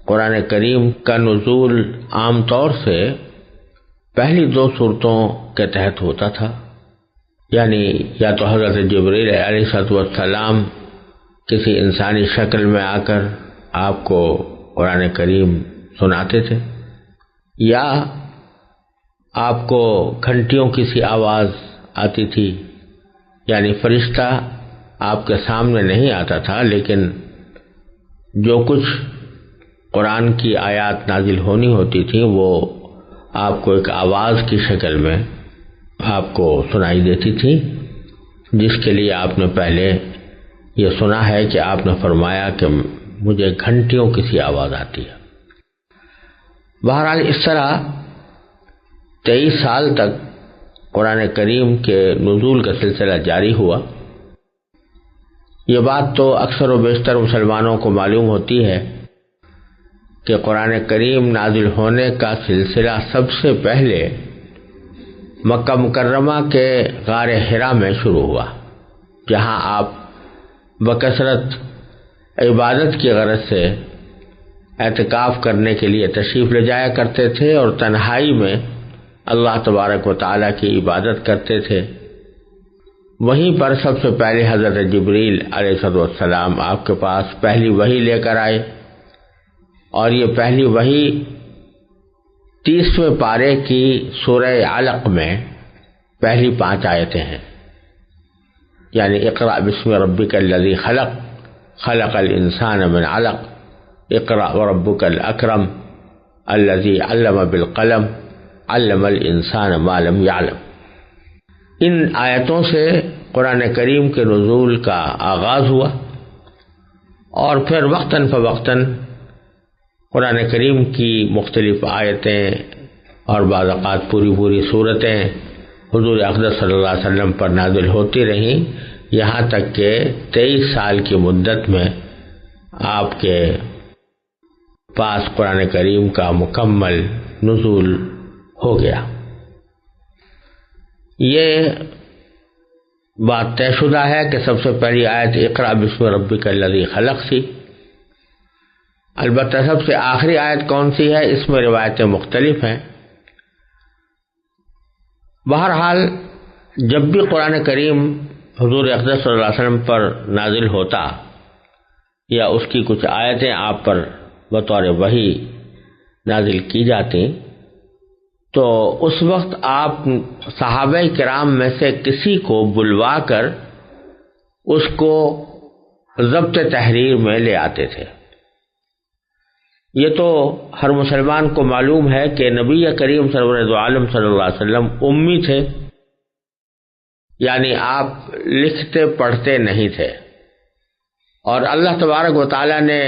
قرآن کریم کا نزول عام طور سے پہلی 2 صورتوں کے تحت ہوتا تھا، یعنی یا تو حضرت جبریل علیہ السلام کسی انسانی شکل میں آ کر آپ کو قرآن کریم سناتے تھے، یا آپ کو گھنٹیوں کی سی آواز آتی تھی، یعنی فرشتہ آپ کے سامنے نہیں آتا تھا، لیکن جو کچھ قرآن کی آیات نازل ہونی ہوتی تھیں وہ آپ کو ایک آواز کی شکل میں آپ کو سنائی دیتی تھی، جس کے لیے آپ نے پہلے یہ سنا ہے کہ آپ نے فرمایا کہ مجھے گھنٹیوں کی سی آواز آتی ہے۔ بہرحال اس طرح 23 سال تک قرآن کریم کے نزول کا سلسلہ جاری ہوا۔ یہ بات تو اکثر و بیشتر مسلمانوں کو معلوم ہوتی ہے کہ قرآن کریم نازل ہونے کا سلسلہ سب سے پہلے مکہ مکرمہ کے غار حرا میں شروع ہوا، جہاں آپ بکثرت عبادت کی غرض سے اعتکاف کرنے کے لیے تشریف لے جایا کرتے تھے اور تنہائی میں اللہ تبارک و تعالیٰ کی عبادت کرتے تھے۔ وہیں پر سب سے پہلے حضرت جبریل علیہ السلام آپ کے پاس پہلی وحی لے کر آئے، اور یہ پہلی وحی 30ویں پارے کی سورہ علق میں پہلی 5 آیتیں ہیں، یعنی اقرأ بسم ربک الذی خلق خلق الانسان من علق اقرأ وربک الاکرم الذی علم بالقلم علم الانسان ما لم يعلم۔ ان آیتوں سے قرآن کریم کے نزول کا آغاز ہوا، اور پھر وقتاً فوقتاً قرآن کریم کی مختلف آیتیں اور بعض اوقات پوری صورتیں حضور اقدس صلی اللہ علیہ وسلم پر نازل ہوتی رہیں، یہاں تک کہ 23 سال کی مدت میں آپ کے پاس قرآن کریم کا مکمل نزول ہو گیا۔ یہ بات طے شدہ ہے کہ سب سے پہلی آیت اقرأ بسم ربک الذی خلق تھی۔ البتہ سب سے آخری آیت کون سی ہے، اس میں روایتیں مختلف ہیں۔ بہرحال جب بھی قرآن کریم حضور اقدس صلی اللہ علیہ وسلم پر نازل ہوتا یا اس کی کچھ آیتیں آپ پر بطور وحی نازل کی جاتی، تو اس وقت آپ صحابہ کرام میں سے کسی کو بلوا کر اس کو ضبط تحریر میں لے آتے تھے۔ یہ تو ہر مسلمان کو معلوم ہے کہ نبی کریم سرور عالم صلی اللہ علیہ وسلم امی تھے، یعنی آپ لکھتے پڑھتے نہیں تھے، اور اللہ تبارک و تعالیٰ نے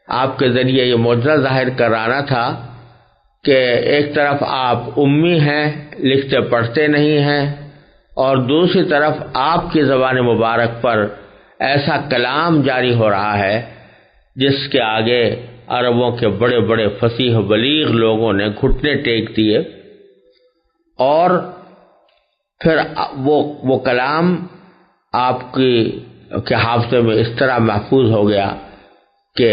آپ کے ذریعے یہ معجزہ ظاہر کرانا تھا کہ ایک طرف آپ امی ہیں، لکھتے پڑھتے نہیں ہیں، اور دوسری طرف آپ کی زبان مبارک پر ایسا کلام جاری ہو رہا ہے جس کے آگے عربوں کے بڑے بڑے فصیح و بلیغ لوگوں نے گھٹنے ٹیک دیے، اور پھر وہ کلام آپ کے حافظے میں اس طرح محفوظ ہو گیا کہ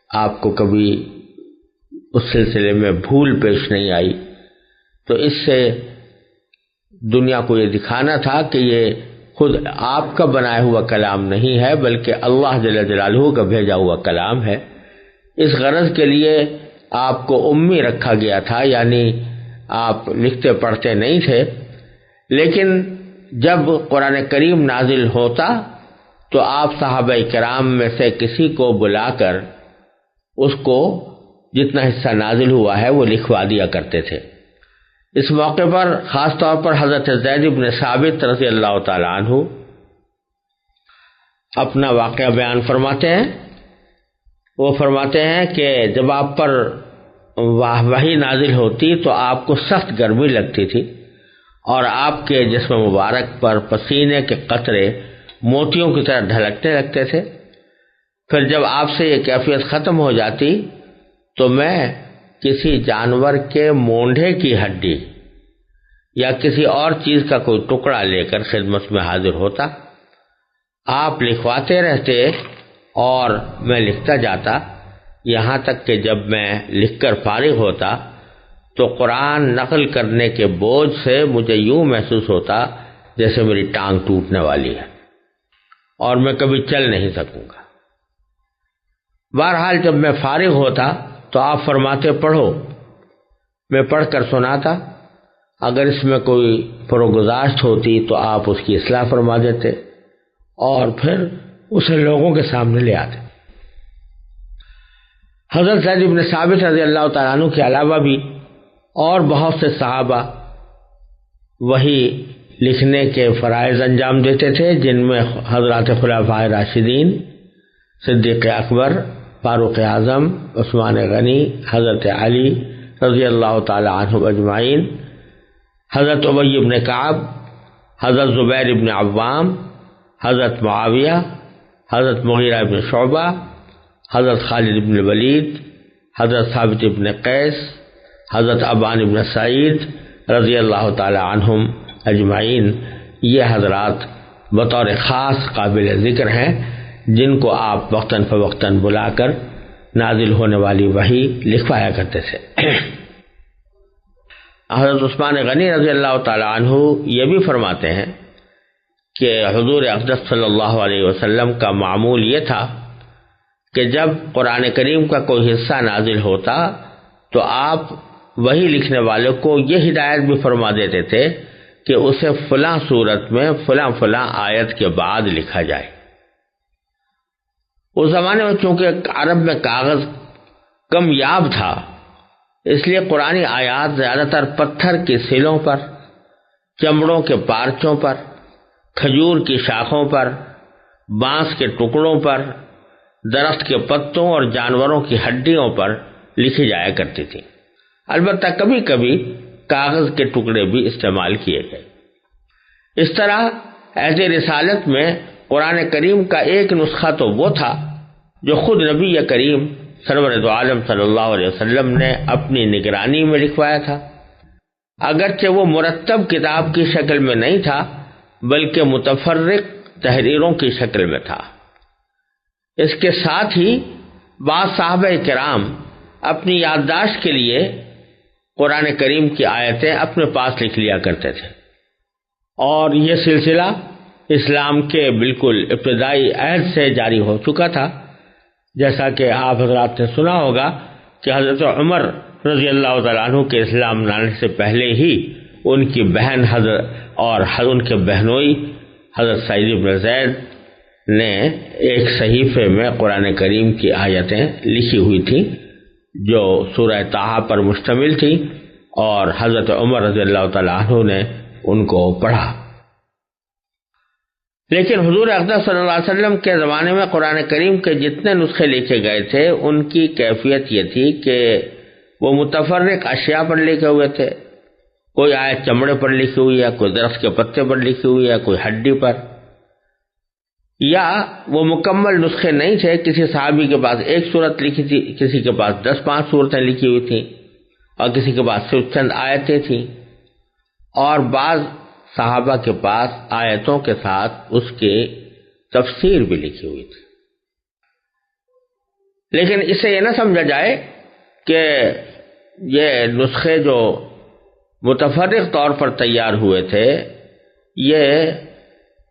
آپ کو کبھی اس سلسلے میں بھول پیش نہیں آئی۔ تو اس سے دنیا کو یہ دکھانا تھا کہ یہ خود آپ کا بنایا ہوا کلام نہیں ہے، بلکہ اللہ جل جلالہ کا بھیجا ہوا کلام ہے۔ اس غرض کے لیے آپ کو امی رکھا گیا تھا، یعنی آپ لکھتے پڑھتے نہیں تھے، لیکن جب قرآن کریم نازل ہوتا تو آپ صحابہ کرام میں سے کسی کو بلا کر اس کو جتنا حصہ نازل ہوا ہے وہ لکھوا دیا کرتے تھے۔ اس موقع پر خاص طور پر حضرت زید بن ثابت رضی اللہ تعالی عنہ اپنا واقعہ بیان فرماتے ہیں۔ وہ فرماتے ہیں کہ جب آپ پر وحی نازل ہوتی تو آپ کو سخت گرمی لگتی تھی، اور آپ کے جسم مبارک پر پسینے کے قطرے موتیوں کی طرح ڈھلکنے لگتے تھے۔ پھر جب آپ سے یہ کیفیت ختم ہو جاتی تو میں کسی جانور کے مونڈھے کی ہڈی یا کسی اور چیز کا کوئی ٹکڑا لے کر خدمت میں حاضر ہوتا، آپ لکھواتے رہتے اور میں لکھتا جاتا، یہاں تک کہ جب میں لکھ کر فارغ ہوتا تو قرآن نقل کرنے کے بوجھ سے مجھے یوں محسوس ہوتا جیسے میری ٹانگ ٹوٹنے والی ہے اور میں کبھی چل نہیں سکوں گا۔ بہرحال جب میں فارغ ہوتا تو آپ فرماتے پڑھو، میں پڑھ کر سناتا، اگر اس میں کوئی فروگزاشت ہوتی تو آپ اس کی اصلاح فرما دیتے اور پھر اسے لوگوں کے سامنے لے آتے۔ حضرت زید بن ثابت رضی اللہ تعالیٰ عنہ کے علاوہ بھی اور بہت سے صحابہ وہی لکھنے کے فرائض انجام دیتے تھے، جن میں حضرات خلفائے راشدین، صدیق اکبر، فاروق اعظم، عثمان غنی، حضرت علی رضی اللہ تعالی عنہ اجمعین، حضرت ابی بن کعب، حضرت زبیر بن عوام، حضرت معاویہ، حضرت مغیرہ بن شعبہ، حضرت خالد بن ولید، حضرت ثابت بن قیس، حضرت ابان بن سعید رضی اللہ تعالی عنہم اجمعین، یہ حضرات بطور خاص قابل ذکر ہیں جن کو آپ وقتاً فوقتاً بلا کر نازل ہونے والی وحی لکھوایا کرتے تھے۔ حضرت عثمان غنی رضی اللہ تعالی عنہ یہ بھی فرماتے ہیں کہ حضور اقدس صلی اللہ علیہ وسلم کا معمول یہ تھا کہ جب قرآن کریم کا کوئی حصہ نازل ہوتا تو آپ وہی لکھنے والوں کو یہ ہدایت بھی فرما دیتے تھے کہ اسے فلاں صورت میں فلاں فلاں آیت کے بعد لکھا جائے۔ اس زمانے میں چونکہ عرب میں کاغذ کم یاب تھا، اس لیے قرآنی آیات زیادہ تر پتھر کی سلوں پر، چمڑوں کے پارچوں پر، کھجور کی شاخوں پر، بانس کے ٹکڑوں پر، درخت کے پتوں اور جانوروں کی ہڈیوں پر لکھی جایا کرتی تھی۔ البتہ کبھی کبھی کاغذ کے ٹکڑے بھی استعمال کیے گئے۔ اس طرح عہد رسالت میں قرآن کریم کا ایک نسخہ تو وہ تھا جو خود نبی کریم سرور دو عالم صلی اللہ علیہ وسلم نے اپنی نگرانی میں لکھوایا تھا، اگرچہ وہ مرتب کتاب کی شکل میں نہیں تھا بلکہ متفرق تحریروں کی شکل میں تھا۔ اس کے ساتھ ہی بعض صحابہ کرام اپنی یادداشت کے لیے قرآن کریم کی آیتیں اپنے پاس لکھ لیا کرتے تھے، اور یہ سلسلہ اسلام کے بالکل ابتدائی عہد سے جاری ہو چکا تھا، جیسا کہ آپ حضرات نے سنا ہوگا کہ حضرت عمر رضی اللہ تعالیٰ عنہ کے اسلام لانے سے پہلے ہی ان کی بہن حضرت اور ان کے بہنوئی حضرت سعید بن زید نے ایک صحیفے میں قرآن کریم کی آیتیں لکھی ہوئی تھیں جو سورہ طٰہٰ پر مشتمل تھی، اور حضرت عمر رضی اللہ تعالیٰ عنہ نے ان کو پڑھا۔ لیکن حضور اقدس صلی اللہ علیہ وسلم کے زمانے میں قرآن کریم کے جتنے نسخے لکھے گئے تھے ان کی کیفیت یہ تھی کہ وہ متفرق اشیاء پر لکھے ہوئے تھے۔ کوئی آیت چمڑے پر لکھی ہوئی ہے، کوئی درخت کے پتے پر لکھی ہوئی ہے، کوئی ہڈی پر، یا وہ مکمل نسخے نہیں تھے۔ کسی صحابی کے پاس ایک صورت لکھی تھی، کسی کے پاس 10-5 صورتیں لکھی ہوئی تھیں، اور کسی کے پاس صرف چند آیتیں تھیں، اور بعض صحابہ کے پاس آیتوں کے ساتھ اس کی تفسیر بھی لکھی ہوئی تھی۔ لیکن اس سے یہ نہ سمجھا جائے کہ یہ نسخے جو متفرق طور پر تیار ہوئے تھے یہ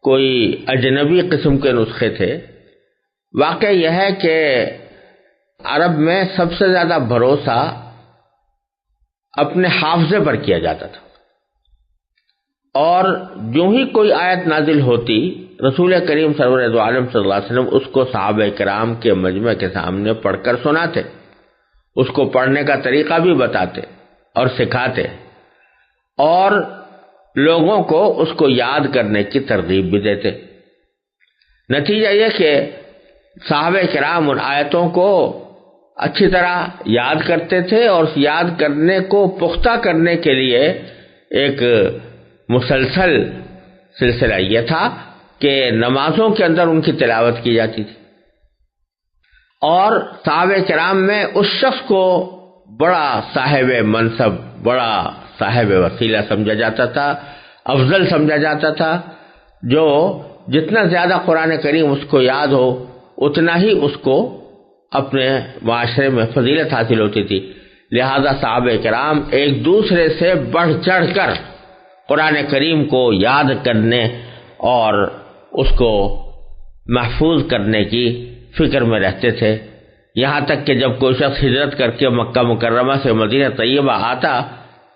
کوئی اجنبی قسم کے نسخے تھے۔ واقع یہ ہے کہ عرب میں سب سے زیادہ بھروسہ اپنے حافظے پر کیا جاتا تھا، اور جو ہی کوئی آیت نازل ہوتی رسول کریم سرور دو عالم صلی اللہ علیہ وسلم اس کو صحابہ کرام کے مجمع کے سامنے پڑھ کر سناتے، اس کو پڑھنے کا طریقہ بھی بتاتے اور سکھاتے، اور لوگوں کو اس کو یاد کرنے کی ترغیب بھی دیتے۔ نتیجہ یہ کہ صحابہ کرام ان آیتوں کو اچھی طرح یاد کرتے تھے، اور یاد کرنے کو پختہ کرنے کے لیے ایک مسلسل سلسلہ یہ تھا کہ نمازوں کے اندر ان کی تلاوت کی جاتی تھی، اور صحابہ کرام میں اس شخص کو بڑا صاحب منصب، بڑا صاحب وسیلہ سمجھا جاتا تھا، افضل سمجھا جاتا تھا، جو جتنا زیادہ قرآن کریم اس کو یاد ہو اتنا ہی اس کو اپنے معاشرے میں فضیلت حاصل ہوتی تھی، لہذا صحابہ کرام ایک دوسرے سے بڑھ چڑھ کر قرآن کریم کو یاد کرنے اور اس کو محفوظ کرنے کی فکر میں رہتے تھے، یہاں تک کہ جب کوئی شخص ہجرت کر کے مکہ مکرمہ سے مدینہ طیبہ آتا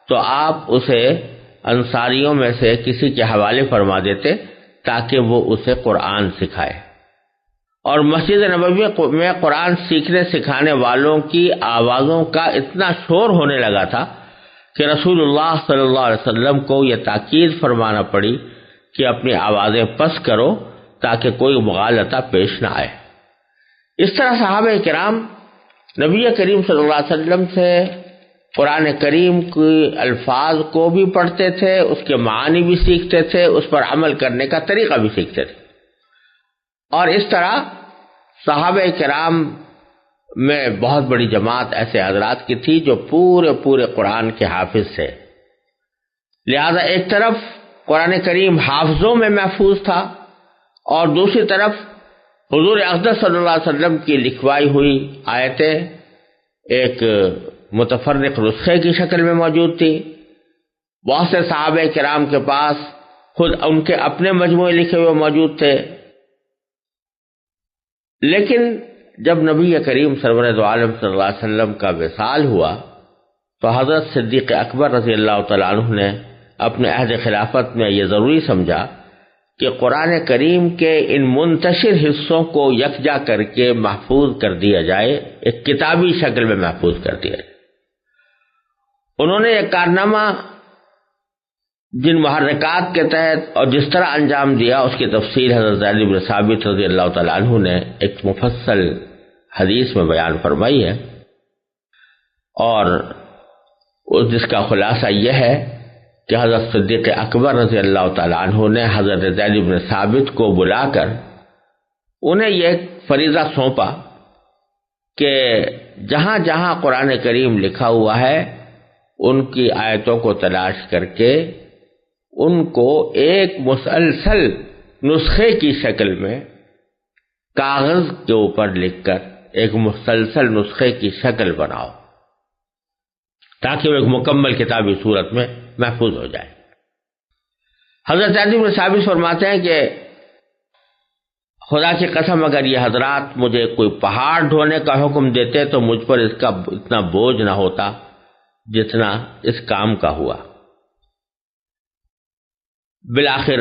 تو آپ اسے انصاریوں میں سے کسی کے حوالے فرما دیتے تاکہ وہ اسے قرآن سکھائے، اور مسجد نبوی میں قرآن سیکھنے سکھانے والوں کی آوازوں کا اتنا شور ہونے لگا تھا کہ رسول اللہ صلی اللہ علیہ وسلم کو یہ تاکید فرمانا پڑی کہ اپنی آوازیں پس کرو تاکہ کوئی مغالطہ پیش نہ آئے۔ اس طرح صحابہ کرام نبی کریم صلی اللہ علیہ وسلم سے قرآن کریم کے الفاظ کو بھی پڑھتے تھے، اس کے معنی بھی سیکھتے تھے، اس پر عمل کرنے کا طریقہ بھی سیکھتے تھے، اور اس طرح صحابہ کرام میں بہت بڑی جماعت ایسے حضرات کی تھی جو پورے قرآن کے حافظ تھے، لہذا ایک طرف قرآن کریم حافظوں میں محفوظ تھا اور دوسری طرف حضور اقدس صلی اللہ علیہ وسلم کی لکھوائی ہوئی آیتیں ایک متفرق نسخے کی شکل میں موجود تھی۔ بہت سے صحابہ کرام کے پاس خود ان کے اپنے مجموعے لکھے ہوئے موجود تھے، لیکن جب نبی کریم سرور دو عالم صلی اللہ علیہ وسلم کا وصال ہوا تو حضرت صدیق اکبر رضی اللہ تعالیٰ عنہ نے اپنے عہد خلافت میں یہ ضروری سمجھا کہ قرآن کریم کے ان منتشر حصوں کو یکجا کر کے محفوظ کر دیا جائے، ایک کتابی شکل میں محفوظ کر دیا جائے۔ انہوں نے یہ کارنامہ جن محرکات کے تحت اور جس طرح انجام دیا اس کی تفصیل حضرت زید بن ثابت رضی اللہ تعالیٰ عنہ نے ایک مفصل حدیث میں بیان فرمائی ہے، اور جس کا خلاصہ یہ ہے کہ حضرت صدیق اکبر رضی اللہ تعالیٰ عنہ نے حضرت زید بن ثابت کو بلا کر انہیں یہ فریضہ سونپا کہ جہاں جہاں قرآن کریم لکھا ہوا ہے ان کی آیتوں کو تلاش کر کے ان کو ایک مسلسل نسخے کی شکل میں کاغذ کے اوپر لکھ کر ایک مسلسل نسخے کی شکل بناؤ تاکہ وہ ایک مکمل کتابی صورت میں محفوظ ہو جائے۔ حضرت زید بن ثابت فرماتے ہیں کہ خدا کی قسم اگر یہ حضرات مجھے کوئی پہاڑ ڈھونے کا حکم دیتے تو مجھ پر اس کا اتنا بوجھ نہ ہوتا جتنا اس کام کا ہوا۔ بالآخر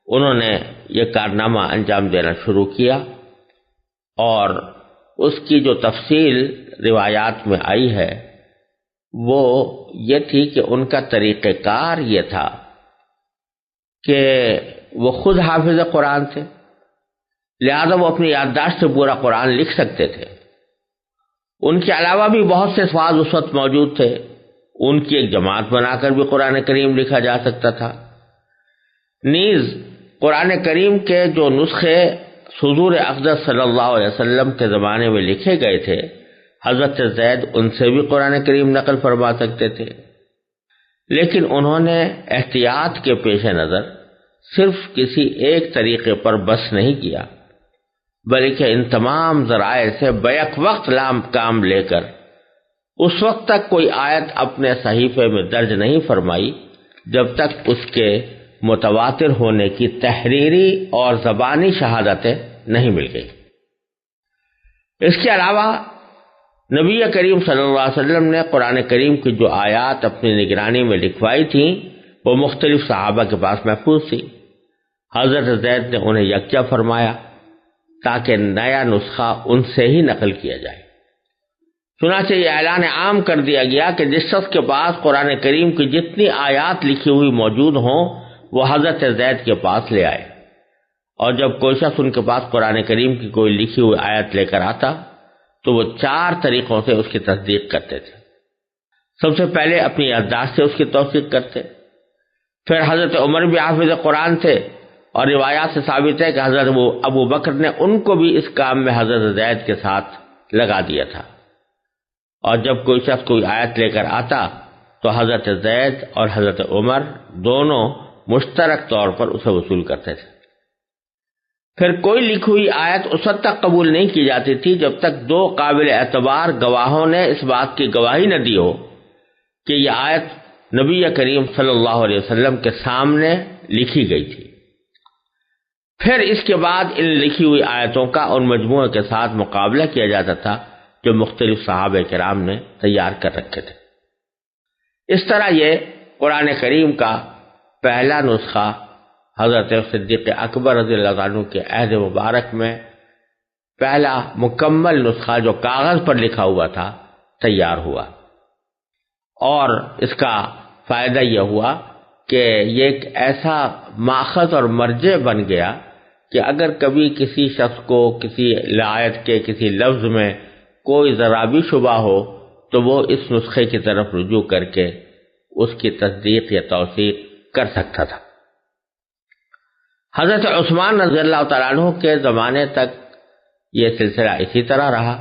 انہوں نے یہ کارنامہ انجام دینا شروع کیا، اور اس کی جو تفصیل روایات میں آئی ہے وہ یہ تھی کہ ان کا طریقہ کار یہ تھا کہ وہ خود حافظ قرآن تھے، لہذا وہ اپنی یادداشت سے پورا قرآن لکھ سکتے تھے۔ ان کے علاوہ بھی بہت سے الفاظ اس وقت موجود تھے، ان کی ایک جماعت بنا کر بھی قرآن کریم لکھا جا سکتا تھا۔ نیز قرآن کریم کے جو نسخے حضور اقدس صلی اللہ علیہ وسلم کے زمانے میں لکھے گئے تھے، حضرت زید ان سے بھی قرآن کریم نقل فرما سکتے تھے، لیکن انہوں نے احتیاط کے پیش نظر صرف کسی ایک طریقے پر بس نہیں کیا، بلکہ ان تمام ذرائع سے بیک وقت کام لے کر اس وقت تک کوئی آیت اپنے صحیفے میں درج نہیں فرمائی جب تک اس کے متواتر ہونے کی تحریری اور زبانی شہادتیں نہیں مل گئی۔ اس کے علاوہ نبی کریم صلی اللہ علیہ وسلم نے قرآن کریم کی جو آیات اپنی نگرانی میں لکھوائی تھیں وہ مختلف صحابہ کے پاس محفوظ تھی۔ حضرت زید نے انہیں یکجا فرمایا تاکہ نیا نسخہ ان سے ہی نقل کیا جائے۔ چنانچہ یہ اعلان عام کر دیا گیا کہ جس شخص کے پاس قرآن کریم کی جتنی آیات لکھی ہوئی موجود ہوں وہ حضرت زید کے پاس لے آئے، اور جب کوئی شخص ان کے پاس قرآن کریم کی کوئی لکھی ہوئی آیت لے کر آتا تو وہ 4 طریقوں سے اس کی تصدیق کرتے تھے۔ سب سے پہلے اپنی یادداشت سے اس کی توثیق کرتے، پھر حضرت عمر بھی حافظ قرآن تھے، اور روایات سے ثابت ہے کہ حضرت ابو بکر نے ان کو بھی اس کام میں حضرت زید کے ساتھ لگا دیا تھا، اور جب کوئی شخص کوئی آیت لے کر آتا تو حضرت زید اور حضرت عمر دونوں مشترک طور پر اسے وصول کرتے تھے۔ پھر کوئی لکھی ہوئی آیت اس وقت تک قبول نہیں کی جاتی تھی جب تک دو قابل اعتبار گواہوں نے اس بات کی گواہی نہ دی ہو کہ یہ آیت نبی کریم صلی اللہ علیہ وسلم کے سامنے لکھی گئی تھی۔ پھر اس کے بعد ان لکھی ہوئی آیتوں کا ان مجموعے کے ساتھ مقابلہ کیا جاتا تھا جو مختلف صحابہ کرام نے تیار کر رکھے تھے۔ اس طرح یہ قرآن کریم کا پہلا نسخہ حضرت صدیق اکبر رضی اللہ عنہ کے عہد مبارک میں پہلا مکمل نسخہ جو کاغذ پر لکھا ہوا تھا تیار ہوا، اور اس کا فائدہ یہ ہوا کہ یہ ایک ایسا ماخذ اور مرجع بن گیا کہ اگر کبھی کسی شخص کو کسی آیت کے کسی لفظ میں کوئی ذرا بھی شبہ ہو تو وہ اس نسخے کی طرف رجوع کر کے اس کی تصدیق یا توثیق کر سکتا تھا۔ حضرت عثمان رضی اللہ تعالیٰ عنہ کے زمانے تک یہ سلسلہ اسی طرح رہا۔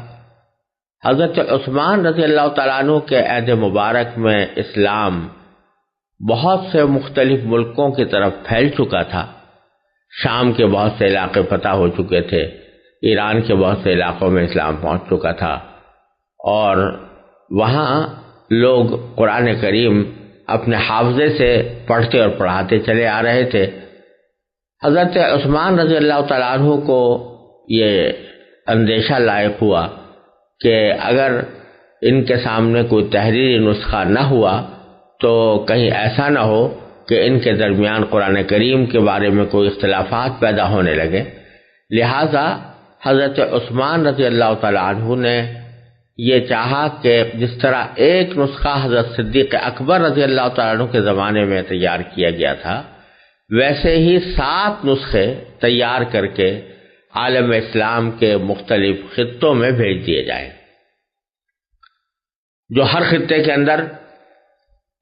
حضرت عثمان رضی اللہ تعالیٰ عنہ کے عہد مبارک میں اسلام بہت سے مختلف ملکوں کی طرف پھیل چکا تھا۔ شام کے بہت سے علاقے فتح ہو چکے تھے، ایران کے بہت سے علاقوں میں اسلام پہنچ چکا تھا، اور وہاں لوگ قرآن کریم اپنے حافظے سے پڑھتے اور پڑھاتے چلے آ رہے تھے۔ حضرت عثمان رضی اللہ تعالیٰ عنہ کو یہ اندیشہ لاحق ہوا کہ اگر ان کے سامنے کوئی تحریری نسخہ نہ ہوا تو کہیں ایسا نہ ہو کہ ان کے درمیان قرآن کریم کے بارے میں کوئی اختلافات پیدا ہونے لگے، لہذا حضرت عثمان رضی اللہ تعالیٰ عنہ نے یہ چاہا کہ جس طرح ایک نسخہ حضرت صدیق اکبر رضی اللہ تعالیٰ عنہ کے زمانے میں تیار کیا گیا تھا، ویسے ہی 7 نسخے تیار کر کے عالم اسلام کے مختلف خطوں میں بھیج دیے جائیں، جو ہر خطے کے اندر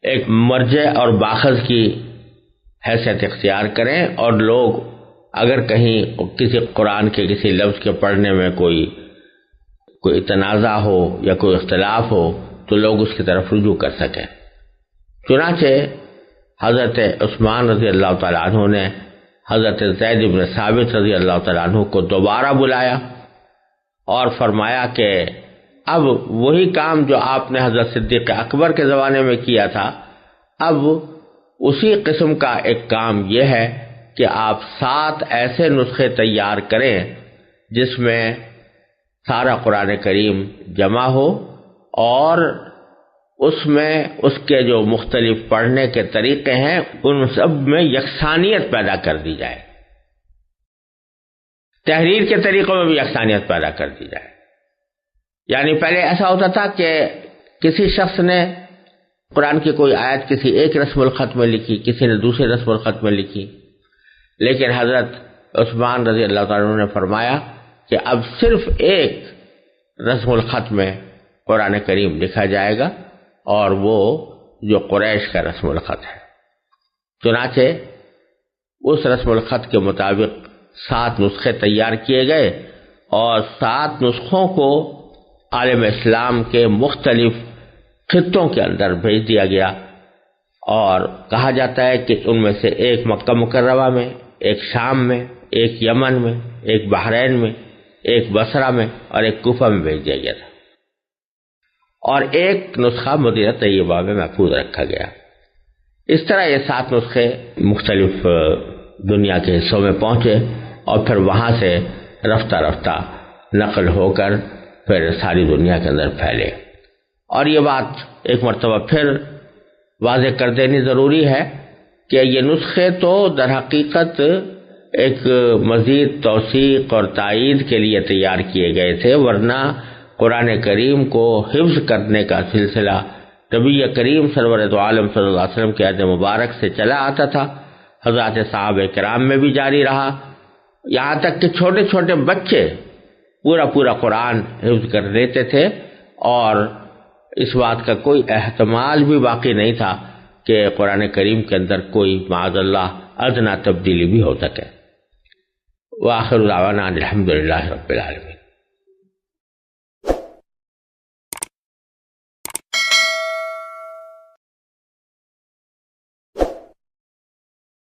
ایک مرجع اور باخذ کی حیثیت اختیار کریں، اور لوگ اگر کہیں کسی قرآن کے کسی لفظ کے پڑھنے میں کوئی تنازع ہو یا کوئی اختلاف ہو تو لوگ اس کی طرف رجوع کر سکیں۔ چنانچہ حضرت عثمان رضی اللہ تعالیٰ عنہ نے حضرت زید بن ثابت رضی اللہ تعالیٰ عنہ کو دوبارہ بلایا اور فرمایا کہ اب وہی کام جو آپ نے حضرت صدیق اکبر کے زمانے میں کیا تھا، اب اسی قسم کا ایک کام یہ ہے کہ آپ 7 ایسے نسخے تیار کریں جس میں سارا قرآن کریم جمع ہو، اور اس میں اس کے جو مختلف پڑھنے کے طریقے ہیں ان سب میں یکسانیت پیدا کر دی جائے، تحریر کے طریقوں میں بھی یکسانیت پیدا کر دی جائے۔ یعنی پہلے ایسا ہوتا تھا کہ کسی شخص نے قرآن کی کوئی آیت کسی ایک رسم الخط میں لکھی، کسی نے دوسرے رسم الخط میں لکھی، لیکن حضرت عثمان رضی اللہ تعالیٰ عنہ نے فرمایا کہ اب صرف ایک رسم الخط میں قرآن کریم لکھا جائے گا، اور وہ جو قریش کا رسم الخط ہے۔ چنانچہ اس رسم الخط کے مطابق 7 نسخے تیار کیے گئے، اور 7 نسخوں کو عالم اسلام کے مختلف خطوں کے اندر بھیج دیا گیا، اور کہا جاتا ہے کہ ان میں سے ایک مکہ مکرمہ میں، ایک شام میں، ایک یمن میں، ایک بحرین میں، ایک بصرہ میں اور ایک کوفہ میں بھیج دیا گیا تھا، اور ایک نسخہ مدینہ طیبہ میں محفوظ رکھا گیا۔ اس طرح یہ 7 نسخے مختلف دنیا کے حصوں میں پہنچے، اور پھر وہاں سے رفتہ رفتہ نقل ہو کر پھر ساری دنیا کے اندر پھیلے۔ اور یہ بات ایک مرتبہ پھر واضح کر دینی ضروری ہے کہ یہ نسخے تو در حقیقت ایک مزید توثیق اور تائید کے لیے تیار کیے گئے تھے، ورنہ قرآن کریم کو حفظ کرنے کا سلسلہ نبی کریم سرور دو عالم صلی اللہ علیہ وسلم کے عہد مبارک سے چلا آتا تھا، حضرات صحابہ کرام میں بھی جاری رہا، یہاں تک کہ چھوٹے چھوٹے بچے پورا قرآن حفظ کر لیتے تھے، اور اس بات کا کوئی احتمال بھی باقی نہیں تھا کہ قرآن کریم کے اندر کوئی معاذ اللہ ادنیٰ تبدیلی بھی ہو سکے۔ وآخر دعوانا الحمدللہ رب العالمین۔